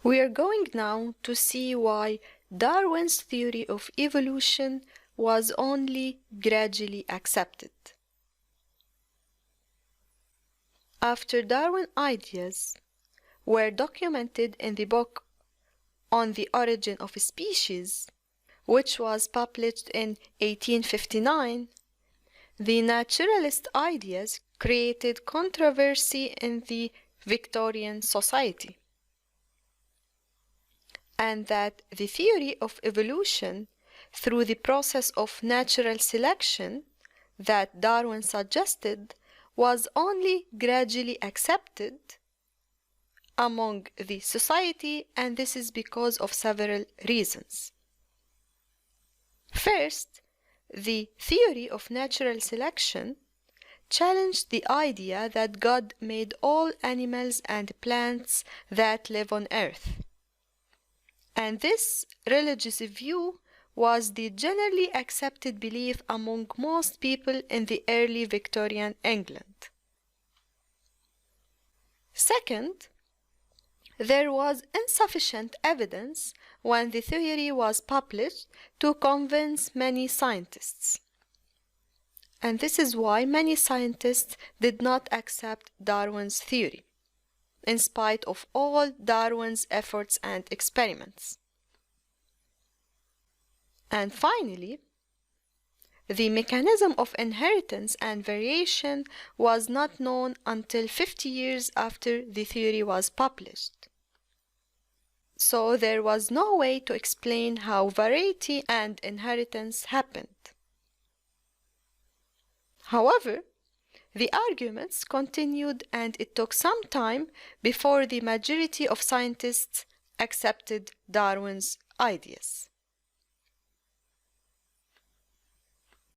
We are going now to see why Darwin's theory of evolution was only gradually accepted. After Darwin's ideas were documented in the book On the Origin of Species, which was published in 1859, the naturalist ideas created controversy in the Victorian society, and that the theory of evolution through the process of natural selection that Darwin suggested was only gradually accepted among the society, and this is because of several reasons. First, the theory of natural selection challenged the idea that God made all animals and plants that live on earth. And this religious view was the generally accepted belief among most people in the early Victorian England. Second, there was insufficient evidence when the theory was published to convince many scientists. And this is why many scientists did not accept Darwin's theory, in spite of all Darwin's efforts and experiments. And finally, the mechanism of inheritance and variation was not known until 50 years after the theory was published. So there was no way to explain how variety and inheritance happened. However, the arguments continued, and it took some time before the majority of scientists accepted Darwin's ideas.